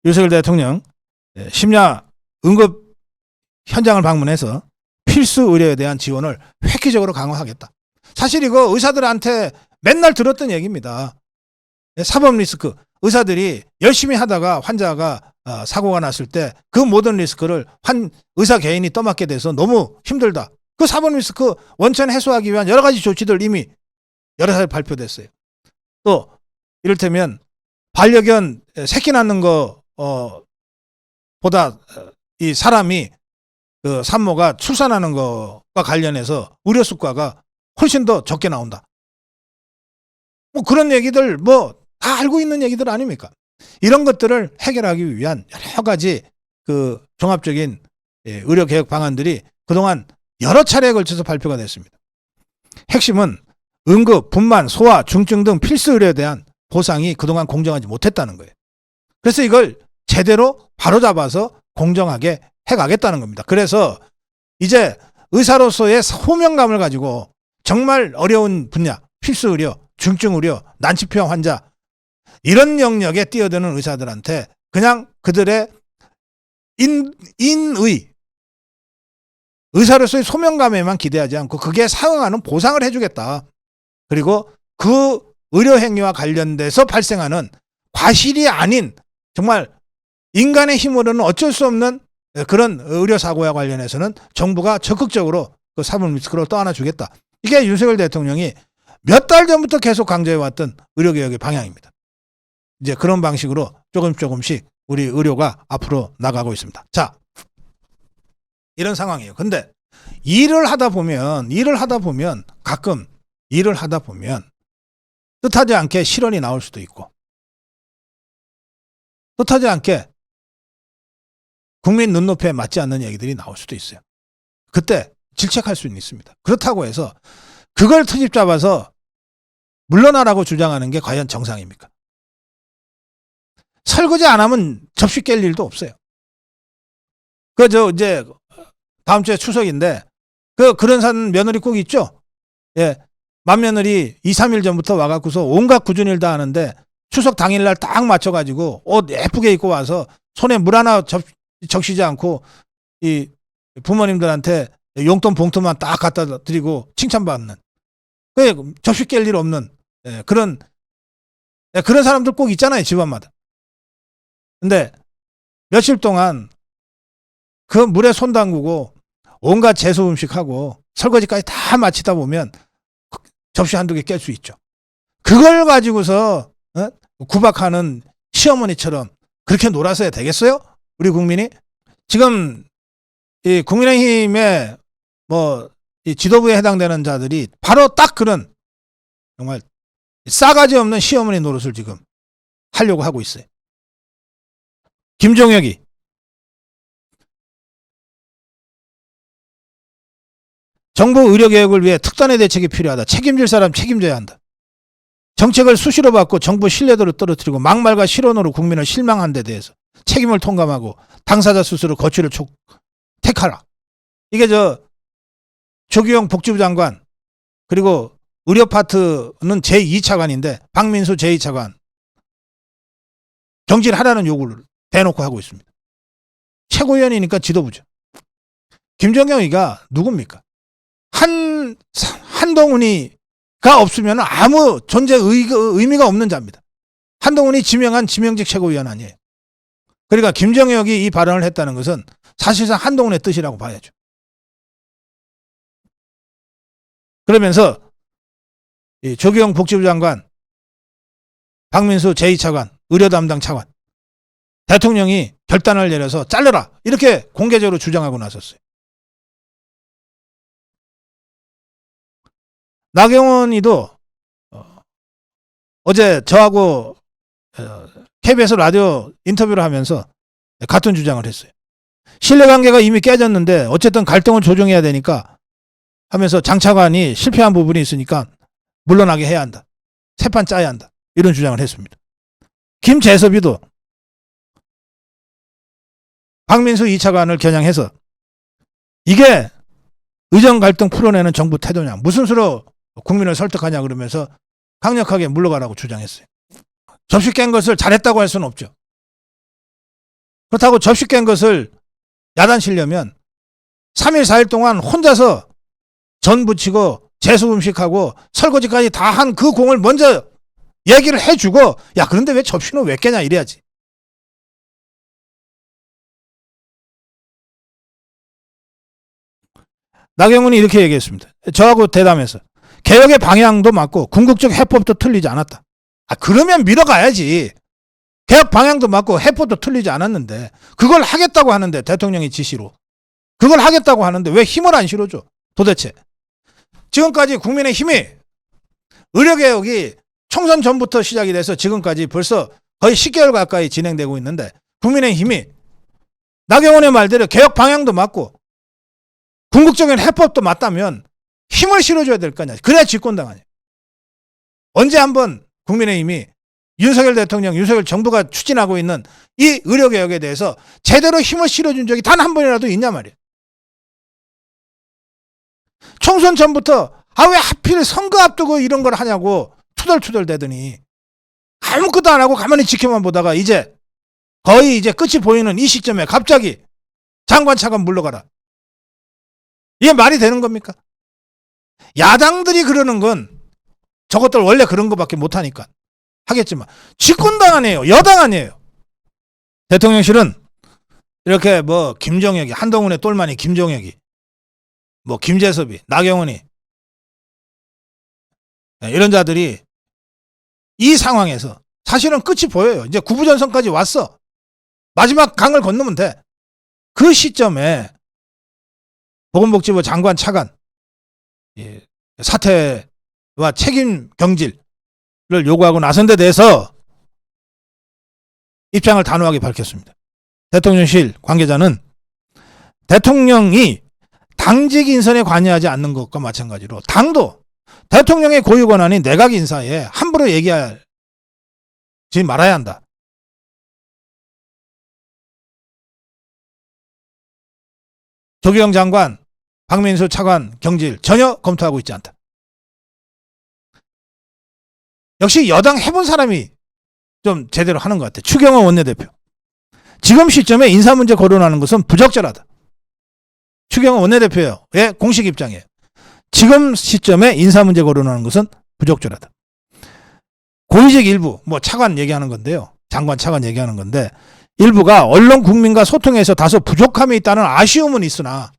윤석열 대통령 심야 응급 현장을 방문해서 필수 의료에 대한 지원을 획기적으로 강화하겠다. 사실 이거 의사들한테 맨날 들었던 얘기입니다. 사법 리스크, 의사들이 열심히 하다가 환자가 사고가 났을 때 그 모든 리스크를 의사 개인이 떠맡게 돼서 너무 힘들다. 그 사법 리스크 원천 해소하기 위한 여러 가지 조치들 이미 여러 차례 발표됐어요. 또 이를테면 반려견 새끼 낳는 거 보다 이 사람이 그 산모가 출산하는 것과 관련해서 의료 수가가 훨씬 더 적게 나온다. 뭐 그런 얘기들 다 알고 있는 얘기들 아닙니까? 이런 것들을 해결하기 위한 여러 가지 그 종합적인 의료 개혁 방안들이 그동안 여러 차례에 걸쳐서 발표가 됐습니다. 핵심은 응급, 분만, 소아, 중증 등 필수 의료에 대한 보상이 그동안 공정하지 못했다는 거예요. 그래서 이걸 제대로 바로잡아서 공정하게 해가겠다는 겁니다. 그래서 이제 의사로서의 소명감을 가지고 정말 어려운 분야, 필수 의료, 중증 의료, 난치병 환자 이런 영역에 뛰어드는 의사들한테 그냥 그들의 인의 의사로서의 소명감에만 기대하지 않고 그게 상응하는 보상을 해주겠다. 그리고 그 의료 행위와 관련돼서 발생하는 과실이 아닌 정말 인간의 힘으로는 어쩔 수 없는 그런 의료 사고와 관련해서는 정부가 적극적으로 그 사법 리스크를 떠안아주겠다. 이게 윤석열 대통령이 몇 달 전부터 계속 강조해왔던 의료개혁의 방향입니다. 이제 그런 방식으로 조금씩 우리 의료가 앞으로 나가고 있습니다. 자, 이런 상황이에요. 근데 일을 하다 보면 가끔 일을 하다 보면 뜻하지 않게 실언이 나올 수도 있고 뜻하지 않게 국민 눈높이에 맞지 않는 얘기들이 나올 수도 있어요. 그때 질책할 수는 있습니다. 그렇다고 해서 그걸 트집 잡아서 물러나라고 주장하는 게 과연 정상입니까? 설거지 안 하면 접시 깰 일도 없어요. 이제 다음 주에 추석인데 그런 산 며느리 꼭 있죠? 예. 맏며느리 2, 3일 전부터 와갖고서 온갖 굳은 일 다 하는데 추석 당일날 딱 맞춰가지고 옷 예쁘게 입고 와서 손에 물 하나 적시지 않고 이 부모님들한테 용돈 봉투만 딱 갖다 드리고 칭찬받는 접시 깰 일 없는 그런 사람들 꼭 있잖아요, 집안마다. 근데 며칠 동안 그 물에 손 담그고 온갖 제수 음식하고 설거지까지 다 마치다 보면 접시 한두 개 깰 수 있죠. 그걸 가지고서 구박하는 시어머니처럼 그렇게 놀아서야 되겠어요? 우리 국민이? 지금 이 국민의힘의 이 지도부에 해당되는 자들이 바로 딱 그런 정말 싸가지 없는 시어머니 노릇을 지금 하려고 하고 있어요. 김종혁이 정부 의료개혁을 위해 특단의 대책이 필요하다. 책임질 사람 책임져야 한다. 정책을 수시로 받고 정부 신뢰도를 떨어뜨리고 막말과 실언으로 국민을 실망한 데 대해서 책임을 통감하고 당사자 스스로 거취를 택하라. 이게 조규영 복지부 장관 그리고 의료 파트는 제2차관인데 박민수 제2차관 경질하라는 요구를 대놓고 하고 있습니다. 최고위원이니까 지도부죠. 김정경이가 누굽니까? 한동훈이가 없으면 아무 존재 의미가 없는 자입니다. 한동훈이 지명한 지명직 최고위원 아니에요. 그러니까 김정혁이 이 발언을 했다는 것은 사실상 한동훈의 뜻이라고 봐야죠. 그러면서 이 조규영 복지부 장관, 박민수 제2차관, 의료 담당 차관, 대통령이 결단을 내려서 잘라라 이렇게 공개적으로 주장하고 나섰어요. 나경원이도 어제 저하고 KBS 라디오 인터뷰를 하면서 같은 주장을 했어요. 신뢰관계가 이미 깨졌는데 어쨌든 갈등을 조정해야 되니까 하면서 장 차관이 실패한 부분이 있으니까 물러나게 해야 한다. 새판 짜야 한다. 이런 주장을 했습니다. 김재섭이도 박민수 2차관을 겨냥해서 이게 의정 갈등 풀어내는 정부 태도냐. 무슨 수로 국민을 설득하냐 그러면서 강력하게 물러가라고 주장했어요. 접시 깬 것을 잘했다고 할 수는 없죠. 그렇다고 접시 깬 것을 야단치려면 3일 4일 동안 혼자서 전 부치고 재수 음식하고 설거지까지 다 한 그 공을 먼저 얘기를 해주고 야 그런데 왜 접시는 왜 깨냐 이래야지. 나경원이 이렇게 얘기했습니다. 저하고 대담해서 개혁의 방향도 맞고 궁극적 해법도 틀리지 않았다. 그러면 밀어가야지. 개혁 방향도 맞고 해법도 틀리지 않았는데 그걸 하겠다고 하는데 대통령이 지시로 그걸 하겠다고 하는데 왜 힘을 안 실어줘 도대체. 지금까지 국민의힘이 의료개혁이 총선 전부터 시작이 돼서 지금까지 벌써 거의 10개월 가까이 진행되고 있는데 국민의힘이 나경원의 말대로 개혁 방향도 맞고 궁극적인 해법도 맞다면 힘을 실어줘야 될 거 아니야. 그래야 집권당 아니야. 언제 한번 국민의힘이 윤석열 대통령, 윤석열 정부가 추진하고 있는 이 의료개혁에 대해서 제대로 힘을 실어준 적이 단 한 번이라도 있냐 말이야. 총선 전부터 왜 하필 선거 앞두고 이런 걸 하냐고 투덜투덜 대더니 아무것도 안 하고 가만히 지켜만 보다가 이제 거의 이제 끝이 보이는 이 시점에 갑자기 장관 차관 물러가라. 이게 말이 되는 겁니까? 야당들이 그러는 건 저것들 원래 그런 거밖에 못하니까 하겠지만 집권당 아니에요. 여당 아니에요. 대통령실은 이렇게 김정혁이 한동훈의 똘마니 김정혁이 김재섭이 나경원이 이런 자들이 이 상황에서 사실은 끝이 보여요. 이제 구부전선까지 왔어. 마지막 강을 건너면 돼. 그 시점에 보건복지부 장관 차관 사퇴와 책임 경질을 요구하고 나선 데 대해서 입장을 단호하게 밝혔습니다. 대통령실 관계자는 대통령이 당직 인선에 관여하지 않는 것과 마찬가지로 당도 대통령의 고유 권한인 내각 인사에 함부로 얘기하지 말아야 한다. 조규영 장관, 박민수 차관 경질 전혀 검토하고 있지 않다. 역시 여당 해본 사람이 좀 제대로 하는 것 같아. 추경호 원내대표. 지금 시점에 인사 문제 거론하는 것은 부적절하다. 추경호 원내대표의 공식 입장이에요. 지금 시점에 인사 문제 거론하는 것은 부적절하다. 고위직 일부, 차관 얘기하는 건데요. 장관 차관 얘기하는 건데 일부가 언론 국민과 소통에서 다소 부족함이 있다는 아쉬움은 있으나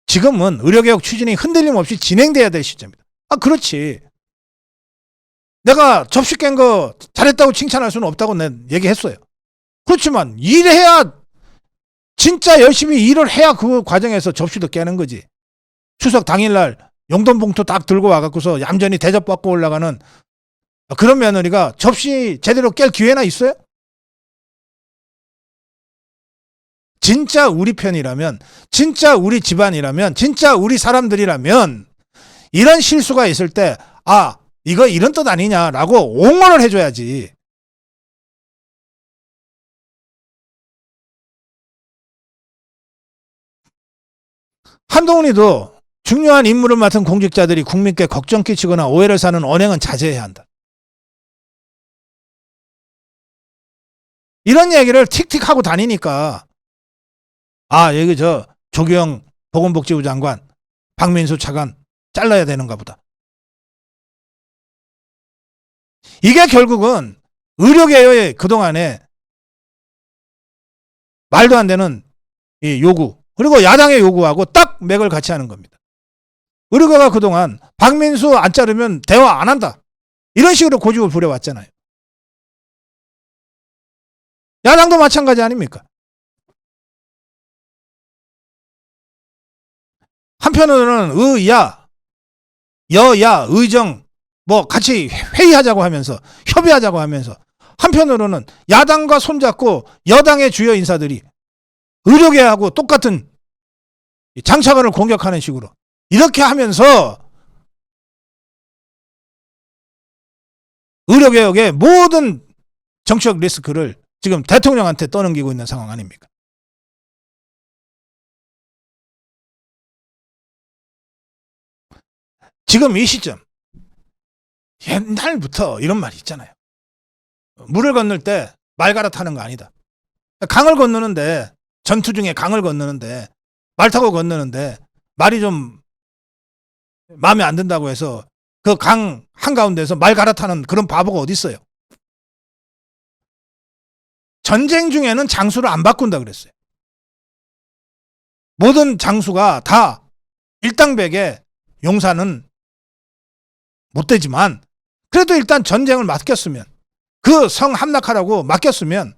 지금은 의료개혁 추진이 흔들림 없이 진행돼야 될 시점이다. 그렇지. 내가 접시 깬 거 잘했다고 칭찬할 수는 없다고 నేను 얘기했어요. 그렇지만 일해야, 진짜 열심히 일을 해야 그 과정에서 접시도 깨는 거지. 추석 당일날 용돈 봉투 딱 들고 와갖고서 얌전히 대접받고 올라가는 그런 며느리가 접시 제대로 깰 기회나 있어요? 진짜 우리 편이라면, 진짜 우리 집안이라면, 진짜 우리 사람들이라면 이런 실수가 있을 때 이거 이런 뜻 아니냐라고 옹호를 해줘야지. 한동훈이도 중요한 임무를 맡은 공직자들이 국민께 걱정 끼치거나 오해를 사는 언행은 자제해야 한다. 이런 얘기를 틱틱 하고 다니니까 여기 조규영 보건복지부 장관, 박민수 차관 잘라야 되는가 보다. 이게 결국은 의료계의 그동안에 말도 안 되는 이 요구, 그리고 야당의 요구하고 딱 맥을 같이 하는 겁니다. 의료계가 그동안 박민수 안 자르면 대화 안 한다, 이런 식으로 고집을 부려왔잖아요. 야당도 마찬가지 아닙니까? 한편으로는 의야, 여야, 의정 같이 회의하자고 하면서, 협의하자고 하면서, 한편으로는 야당과 손잡고 여당의 주요 인사들이 의료계하고 똑같은 장차관을 공격하는 식으로 이렇게 하면서 의료개혁의 모든 정치적 리스크를 지금 대통령한테 떠넘기고 있는 상황 아닙니까? 지금 이 시점, 옛날부터 이런 말이 있잖아요. 물을 건널 때 말 갈아타는 거 아니다. 강을 건너는데, 전투 중에 강을 건너는데, 말 타고 건너는데 말이 좀 마음에 안 든다고 해서 그 강 한가운데서 말 갈아타는 그런 바보가 어디 있어요? 전쟁 중에는 장수를 안 바꾼다 그랬어요. 모든 장수가 다 일당백의 용사는 못 되지만, 그래도 일단 전쟁을 맡겼으면, 그 성 함락하라고 맡겼으면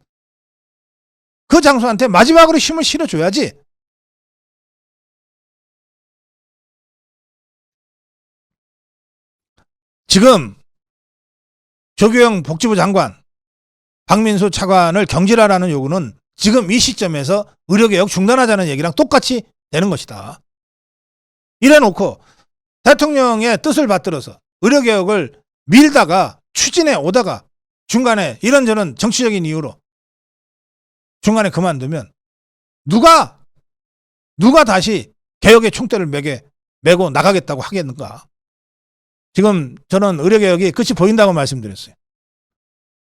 그 장수한테 마지막으로 힘을 실어줘야지. 지금 조규영 복지부 장관, 박민수 차관을 경질하라는 요구는 지금 이 시점에서 의료개혁 중단하자는 얘기랑 똑같이 되는 것이다. 이래놓고 대통령의 뜻을 받들어서 의료개혁을 밀다가 추진해 오다가 중간에 이런저런 정치적인 이유로 중간에 그만두면 누가 다시 개혁의 총대를 메고 나가겠다고 하겠는가. 지금 저는 의료개혁이 끝이 보인다고 말씀드렸어요.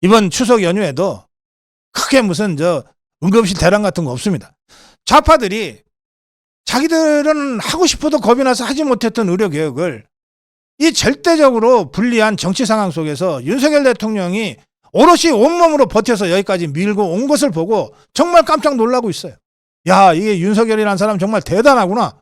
이번 추석 연휴에도 크게 무슨 응급실 대란 같은 거 없습니다. 좌파들이 자기들은 하고 싶어도 겁이 나서 하지 못했던 의료개혁을 이 절대적으로 불리한 정치 상황 속에서 윤석열 대통령이 오롯이 온몸으로 버텨서 여기까지 밀고 온 것을 보고 정말 깜짝 놀라고 있어요. 야, 이게 윤석열이라는 사람 정말 대단하구나.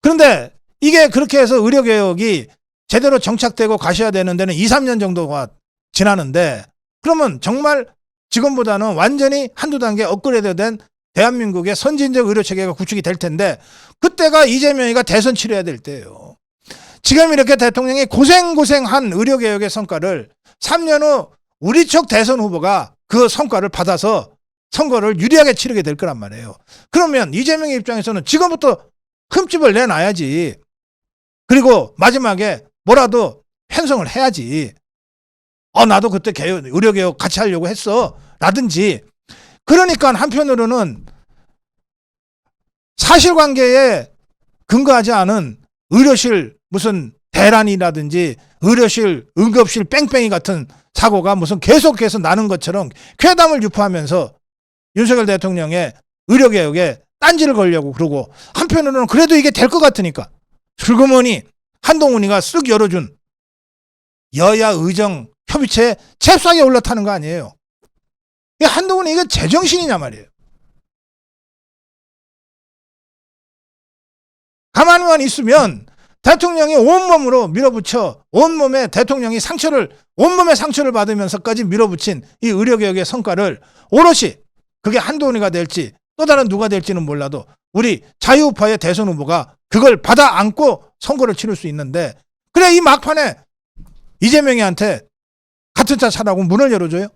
그런데 이게 그렇게 해서 의료개혁이 제대로 정착되고 가셔야 되는 데는 2, 3년 정도가 지나는데, 그러면 정말 지금보다는 완전히 한두 단계 업그레이드된 대한민국의 선진적 의료체계가 구축이 될 텐데, 그때가 이재명이가 대선 치러야 될 때예요. 지금 이렇게 대통령이 고생한 의료개혁의 성과를 3년 후 우리 쪽 대선 후보가 그 성과를 받아서 선거를 유리하게 치르게 될 거란 말이에요. 그러면 이재명의 입장에서는 지금부터 흠집을 내놔야지. 그리고 마지막에 뭐라도 편성을 해야지. 나도 그때 의료개혁 같이 하려고 했어 라든지. 그러니까 한편으로는 사실관계에 근거하지 않은 의료실 무슨 대란이라든지 의료실 응급실 뺑뺑이 같은 사고가 무슨 계속해서 나는 것처럼 쾌담을 유포하면서 윤석열 대통령의 의료개혁에 딴지를 걸려고 그러고, 한편으로는 그래도 이게 될 것 같으니까 슬그머니 한동훈이가 쓱 열어준 여야 의정 협의체에 잽싸게 올라타는 거 아니에요. 한동훈이 이게 제정신이냐 말이에요. 가만히만 있으면 대통령이 온몸으로 밀어붙여 온몸에 대통령이 온몸에 상처를 받으면서까지 밀어붙인 이 의료개혁의 성과를 오롯이 그게 한동훈이가 될지 또 다른 누가 될지는 몰라도 우리 자유우파의 대선 후보가 그걸 받아 안고 선거를 치를 수 있는데 그래 이 막판에 이재명이한테 같은 차 차라고 문을 열어줘요?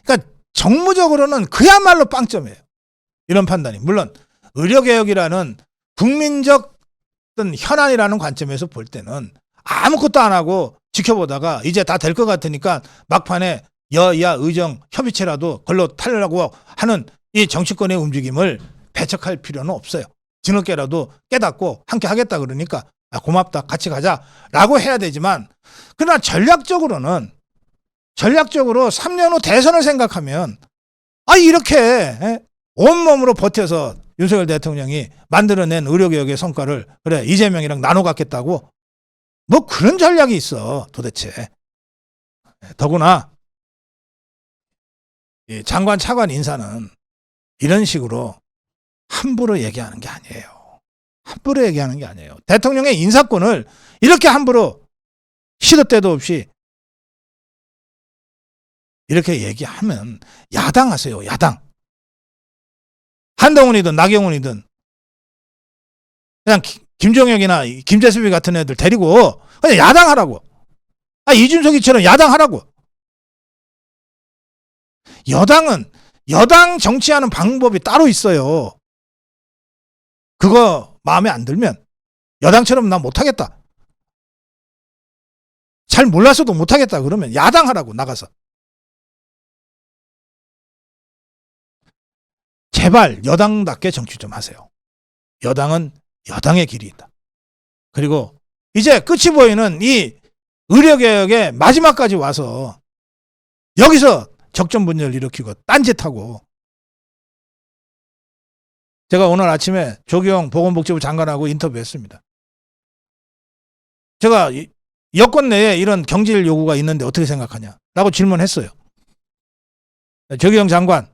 그러니까 정무적으로는 그야말로 빵점이에요. 이런 판단이. 물론 의료개혁이라는 국민적 어떤 현안이라는 관점에서 볼 때는 아무것도 안 하고 지켜보다가 이제 다 될 것 같으니까 막판에 여야 의정 협의체라도 걸로 타려고 하는 이 정치권의 움직임을 배척할 필요는 없어요. 뒤늦게라도 깨닫고 함께 하겠다 그러니까 고맙다 같이 가자라고 해야 되지만 그러나 전략적으로 3년 후 대선을 생각하면 이렇게 온몸으로 버텨서 윤석열 대통령이 만들어낸 의료개혁의 성과를 그래 이재명이랑 나눠 갖겠다고 뭐 그런 전략이 있어 도대체. 더구나 이 장관 차관 인사는 이런 식으로 함부로 얘기하는 게 아니에요. 함부로 얘기하는 게 아니에요. 대통령의 인사권을 이렇게 함부로 시도 때도 없이 이렇게 얘기하면 야당하세요. 야당. 한동훈이든 나경원이든 그냥 김종혁이나 김재수비 같은 애들 데리고 그냥 야당하라고. 이준석이처럼 야당하라고. 여당 정치하는 방법이 따로 있어요. 그거 마음에 안 들면 여당처럼 나 못하겠다. 잘 몰라서도 못하겠다 그러면 야당하라고 나가서. 제발 여당답게 정치 좀 하세요. 여당은 여당의 길이 있다. 그리고 이제 끝이 보이는 이 의료개혁의 마지막까지 와서 여기서 적전분열 일으키고 딴짓하고. 제가 오늘 아침에 조기영 보건복지부 장관하고 인터뷰했습니다. 제가 여권 내에 이런 경질 요구가 있는데 어떻게 생각하냐 라고 질문했어요. 조기영 장관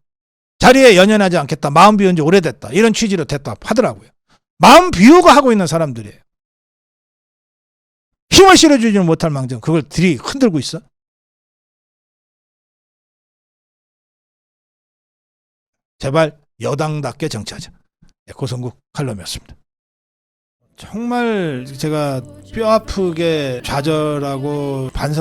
자리에 연연하지 않겠다. 마음 비운 지 오래됐다. 이런 취지로 됐다 하더라고요. 마음 비우고 하고 있는 사람들이에요. 힘을 실어주지는 못할 망정 그걸 들이 흔들고 있어. 제발 여당답게 정치하자. 고성국 칼럼이었습니다. 정말 제가 뼈 아프게 좌절하고 반성